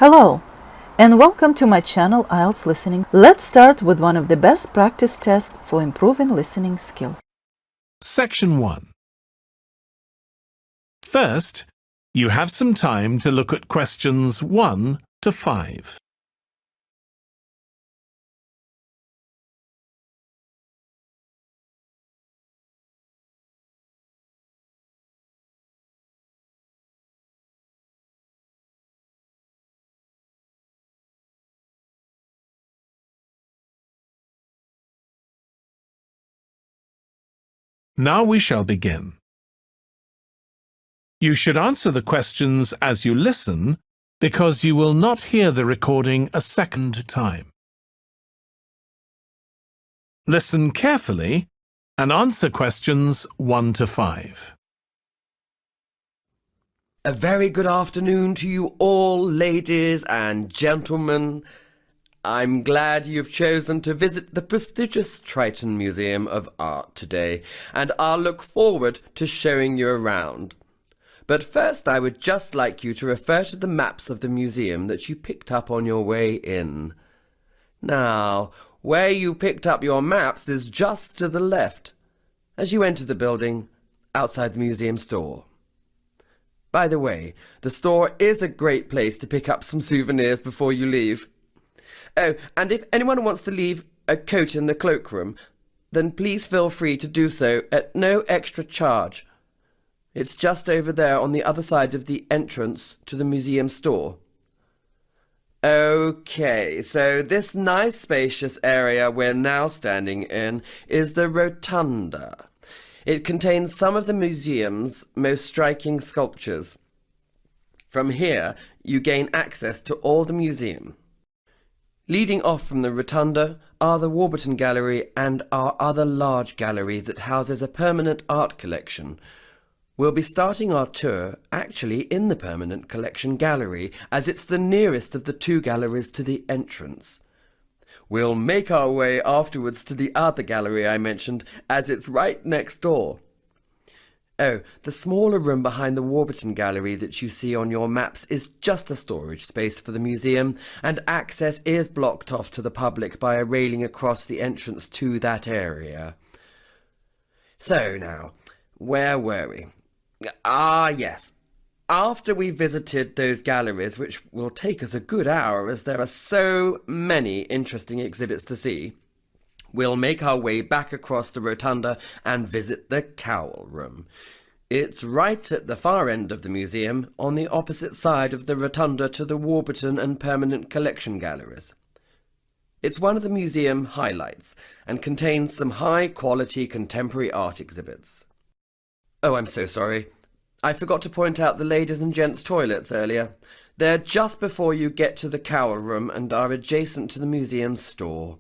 Hello, and welcome to my channel IELTS Listening. Let's start with one of the best practice tests for improving listening skills. Section 1. First, you have some time to look at questions 1 to 5. Now we shall begin. You should answer the questions as you listen because you will not hear the recording a second time. Listen carefully and answer questions 1 to 5. A very good afternoon to you all, ladies and gentlemen. I'm glad you've chosen to visit the prestigious Triton Museum of Art today, and I'll look forward to showing you around. But first, I would just like you to refer to the maps of the museum that you picked up on your way in. Now, where you picked up your maps is just to the left, as you enter the building outside the museum store. By the way, the store is a great place to pick up some souvenirs before you leave. Oh, and if anyone wants to leave a coat in the cloakroom, then please feel free to do so at no extra charge. It's just over there on the other side of the entrance to the museum store. Okay, so this nice spacious area we're now standing in is the Rotunda. It contains some of the museum's most striking sculptures. From here, you gain access to all the museum. Leading off from the Rotunda are the Warburton Gallery and our other large gallery that houses a permanent art collection. We'll be starting our tour actually in the permanent collection gallery, as it's the nearest of the two galleries to the entrance. We'll make our way afterwards to the other gallery I mentioned, as it's right next door. Oh, the smaller room behind the Warburton Gallery that you see on your maps is just a storage space for the museum, and access is blocked off to the public by a railing across the entrance to that area. So now, where were we? Yes. After we visited those galleries, which will take us a good hour as there are so many interesting exhibits to see, we'll make our way back across the Rotunda and visit the Cowl Room. It's right at the far end of the museum, on the opposite side of the Rotunda to the Warburton and Permanent Collection galleries. It's one of the museum highlights and contains some high-quality contemporary art exhibits. Oh, I'm so sorry. I forgot to point out the ladies' and gents' toilets earlier. They're just before you get to the Cowl Room and are adjacent to the museum store.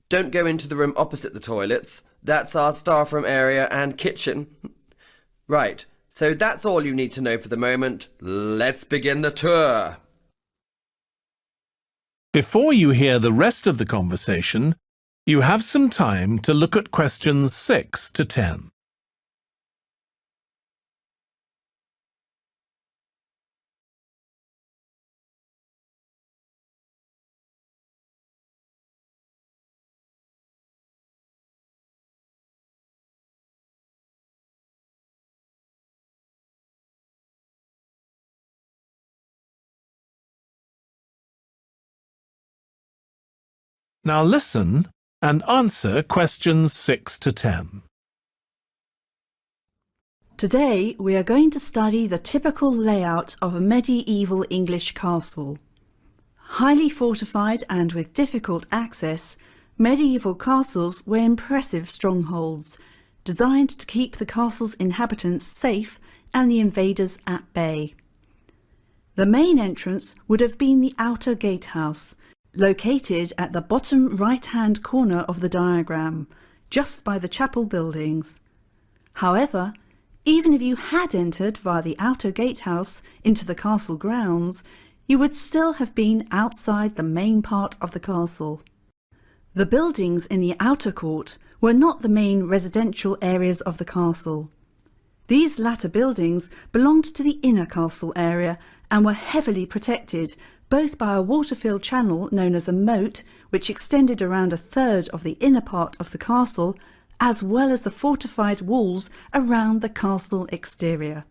Don't go into the room opposite the toilets. That's our staff room area and kitchen. Right, so that's all you need to know for the moment. Let's begin the tour. Before you hear the rest of the conversation, you have some time to look at questions 6 to 10. Now listen and answer questions 6 to 10. Today we are going to study the typical layout of a medieval English castle. Highly fortified and with difficult access, medieval castles were impressive strongholds, designed to keep the castle's inhabitants safe and the invaders at bay. The main entrance would have been the outer gatehouse, located at the bottom right-hand corner of the diagram, just by the chapel buildings. However, even if you had entered via the outer gatehouse into the castle grounds, you would still have been outside the main part of the castle. The buildings in the outer court were not the main residential areas of the castle. These latter buildings belonged to the inner castle area and were heavily protected both by a water-filled channel known as a moat, which extended around a third of the inner part of the castle, as well as the fortified walls around the castle exterior.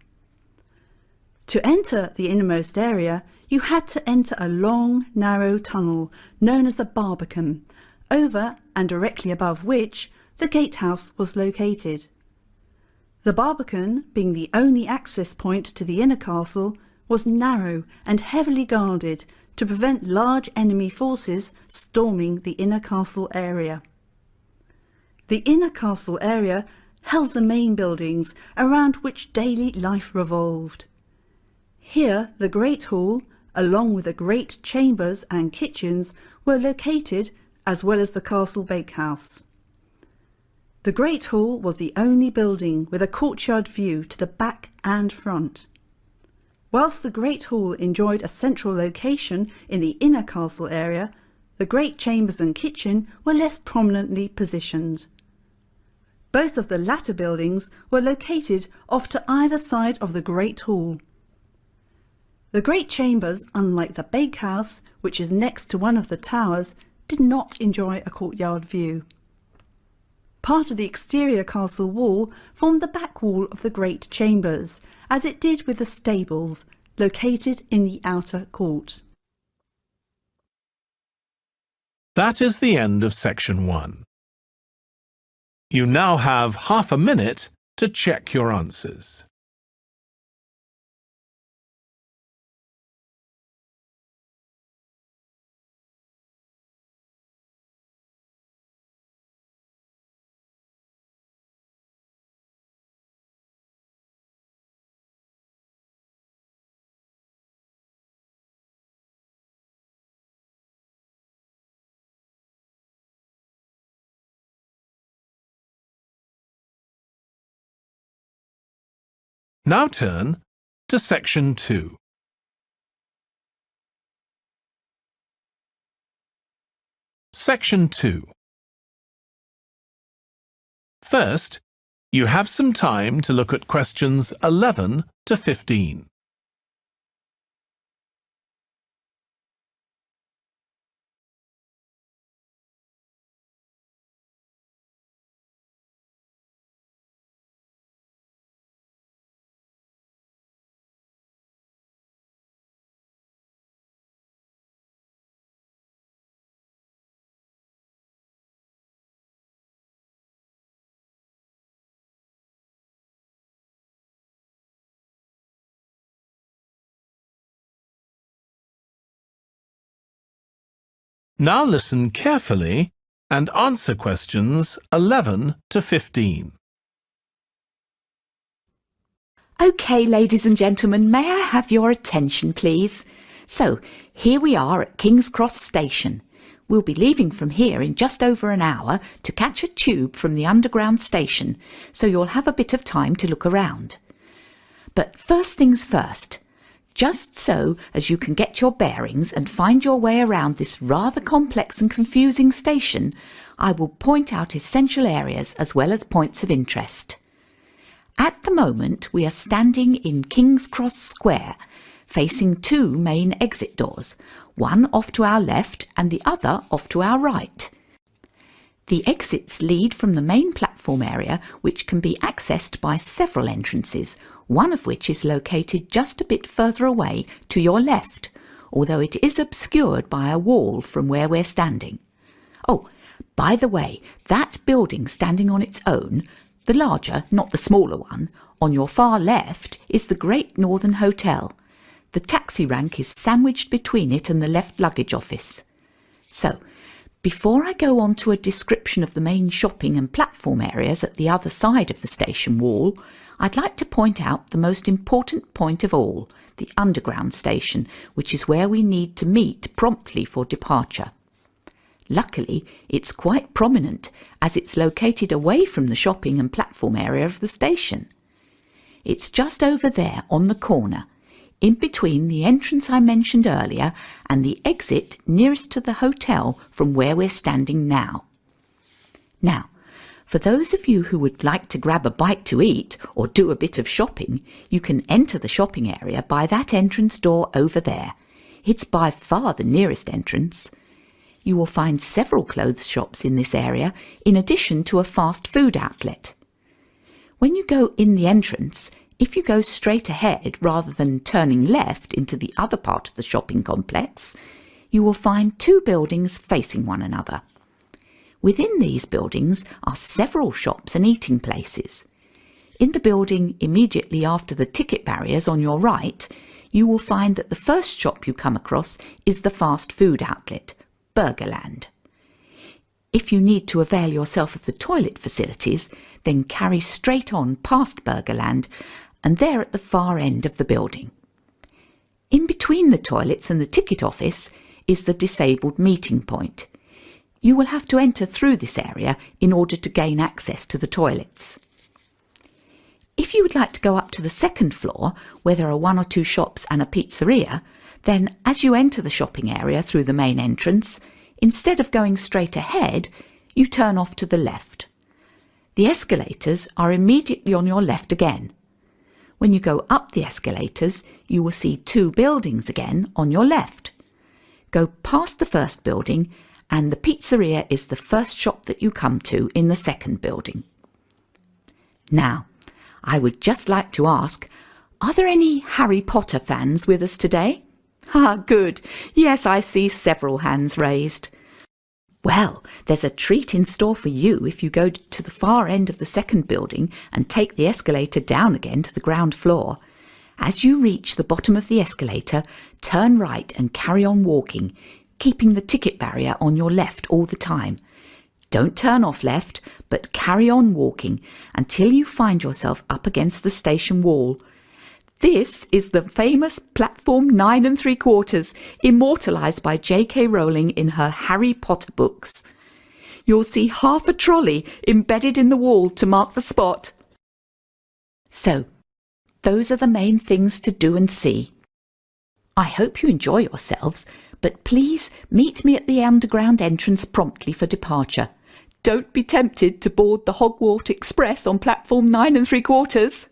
To enter the innermost area, you had to enter a long, narrow tunnel known as a barbican, over and directly above which the gatehouse was located. The barbican, being the only access point to the inner castle, was narrow and heavily guarded to prevent large enemy forces storming the inner castle area. The inner castle area held the main buildings around which daily life revolved. Here the Great Hall, along with the great chambers and kitchens, were located, as well as the castle bakehouse. The Great Hall was the only building with a courtyard view to the back and front. Whilst the Great Hall enjoyed a central location in the inner castle area, the great chambers and kitchen were less prominently positioned. Both of the latter buildings were located off to either side of the Great Hall. The great chambers, unlike the bakehouse, which is next to one of the towers, did not enjoy a courtyard view. Part of the exterior castle wall formed the back wall of the great chambers, as it did with the stables, located in the outer court. That is the end of section 1. You now have half a minute to check your answers. Now turn to section 2. Section 2. First, you have some time to look at questions 11 to 15. Now listen carefully and answer questions 11 to 15. OK, ladies and gentlemen, may I have your attention, please? So, here we are at King's Cross Station. We'll be leaving from here in just over an hour to catch a tube from the underground station, so you'll have a bit of time to look around. But first things first. Just so as you can get your bearings and find your way around this rather complex and confusing station, I will point out essential areas as well as points of interest. At the moment, we are standing in King's Cross Square, facing two main exit doors, one off to our left and the other off to our right. The exits lead from the main platform area, which can be accessed by several entrances, one of which is located just a bit further away to your left, although it is obscured by a wall from where we're standing. Oh, by the way, that building standing on its own, the larger, not the smaller one, on your far left is the Great Northern Hotel. The taxi rank is sandwiched between it and the left luggage office. So, before I go on to a description of the main shopping and platform areas at the other side of the station wall, I'd like to point out the most important point of all, the underground station, which is where we need to meet promptly for departure. Luckily, it's quite prominent, as it's located away from the shopping and platform area of the station. It's just over there on the corner, in between the entrance I mentioned earlier and the exit nearest to the hotel from where we're standing now. Now, for those of you who would like to grab a bite to eat or do a bit of shopping, you can enter the shopping area by that entrance door over there. It's by far the nearest entrance. You will find several clothes shops in this area, in addition to a fast food outlet. When you go in the entrance, if you go straight ahead rather than turning left into the other part of the shopping complex, you will find two buildings facing one another. Within these buildings are several shops and eating places. In the building immediately after the ticket barriers on your right, you will find that the first shop you come across is the fast food outlet, Burgerland. If you need to avail yourself of the toilet facilities, then carry straight on past Burgerland and they're at the far end of the building. In between the toilets and the ticket office is the disabled meeting point. You will have to enter through this area in order to gain access to the toilets. If you would like to go up to the second floor, where there are one or two shops and a pizzeria, then as you enter the shopping area through the main entrance, instead of going straight ahead, you turn off to the left. The escalators are immediately on your left again. When you go up the escalators, you will see two buildings again on your left. Go past the first building, and the pizzeria is the first shop that you come to in the second building. Now, I would just like to ask, are there any Harry Potter fans with us today? Ah, good. Yes, I see several hands raised. Well, there's a treat in store for you if you go to the far end of the second building and take the escalator down again to the ground floor. As you reach the bottom of the escalator, turn right and carry on walking, keeping the ticket barrier on your left all the time. Don't turn off left, but carry on walking until you find yourself up against the station wall. This is the famous platform 9 3/4, immortalised by J.K. Rowling in her Harry Potter books. You'll see half a trolley embedded in the wall to mark the spot. So, those are the main things to do and see. I hope you enjoy yourselves, but please meet me at the underground entrance promptly for departure. Don't be tempted to board the Hogwarts Express on platform 9 3/4.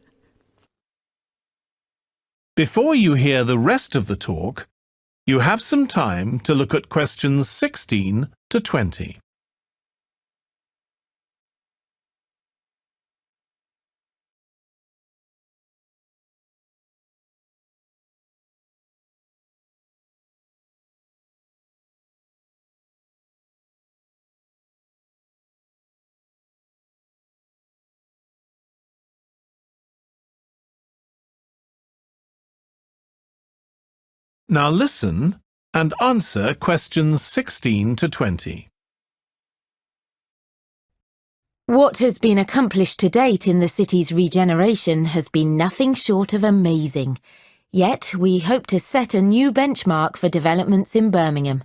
Before you hear the rest of the talk, you have some time to look at questions 16 to 20. Now listen and answer questions 16 to 20. What has been accomplished to date in the city's regeneration has been nothing short of amazing. Yet we hope to set a new benchmark for developments in Birmingham.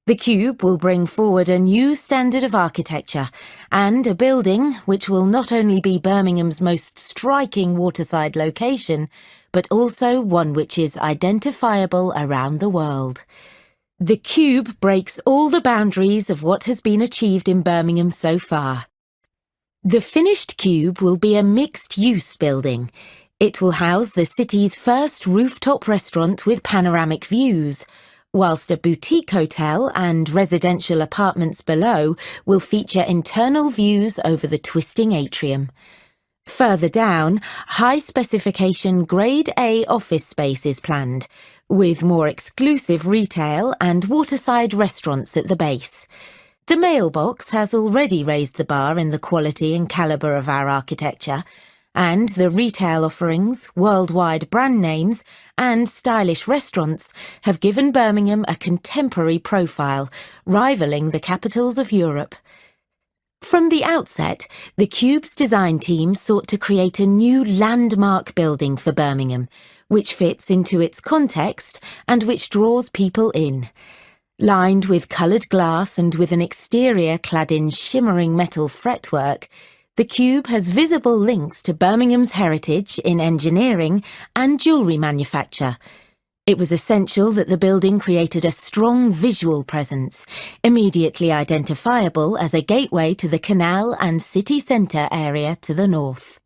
The Cube will bring forward a new standard of architecture and a building which will not only be Birmingham's most striking waterside location, but also one which is identifiable around the world. The Cube breaks all the boundaries of what has been achieved in Birmingham so far. The finished Cube will be a mixed-use building. It will house the city's first rooftop restaurant with panoramic views, whilst a boutique hotel and residential apartments below will feature internal views over the twisting atrium. Further down, high-specification Grade A office space is planned, with more exclusive retail and waterside restaurants at the base. The mailbox has already raised the bar in the quality and calibre of our architecture, and the retail offerings, worldwide brand names, and stylish restaurants have given Birmingham a contemporary profile, rivaling the capitals of Europe. From the outset, the Cube's design team sought to create a new landmark building for Birmingham, which fits into its context and which draws people in. Lined with coloured glass and with an exterior clad in shimmering metal fretwork, the Cube has visible links to Birmingham's heritage in engineering and jewellery manufacture. It was essential that the building created a strong visual presence, immediately identifiable as a gateway to the canal and city centre area to the north.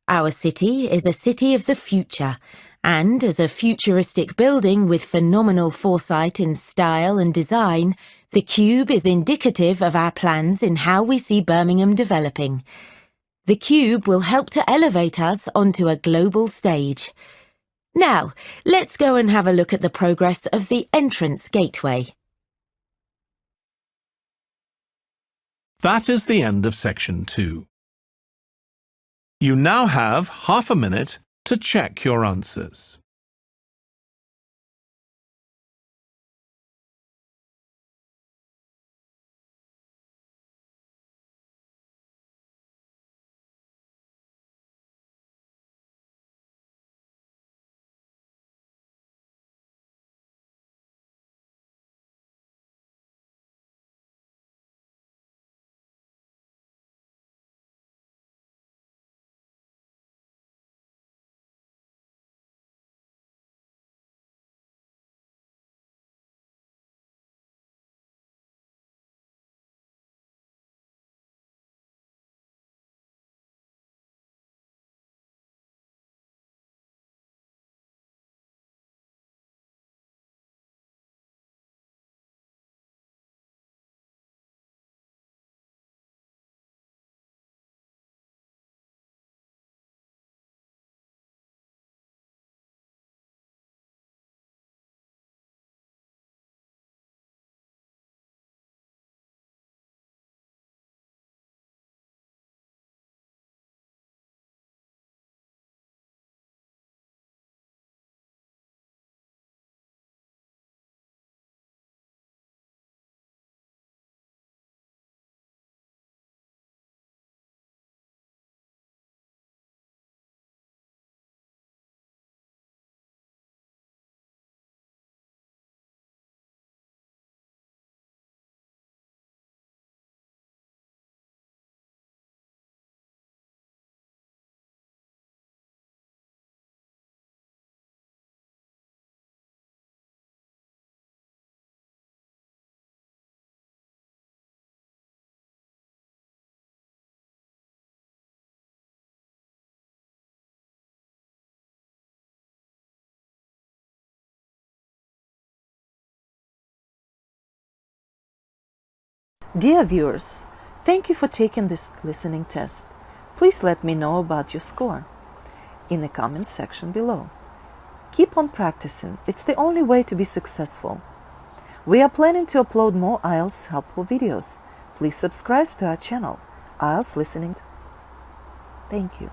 Our city is a city of the future, And as a futuristic building with phenomenal foresight in style and design, the Cube is indicative of our plans in how we see Birmingham developing. The Cube will help to elevate us onto a global stage. Now, let's go and have a look at the progress of the entrance gateway. That is the end of section 2. You now have half a minute to check your answers. Dear viewers, thank you for taking this listening test. Please let me know about your score in the comments section below. Keep on practicing. It's the only way to be successful. We are planning to upload more IELTS helpful videos. Please subscribe to our channel, IELTS Listening. Thank you.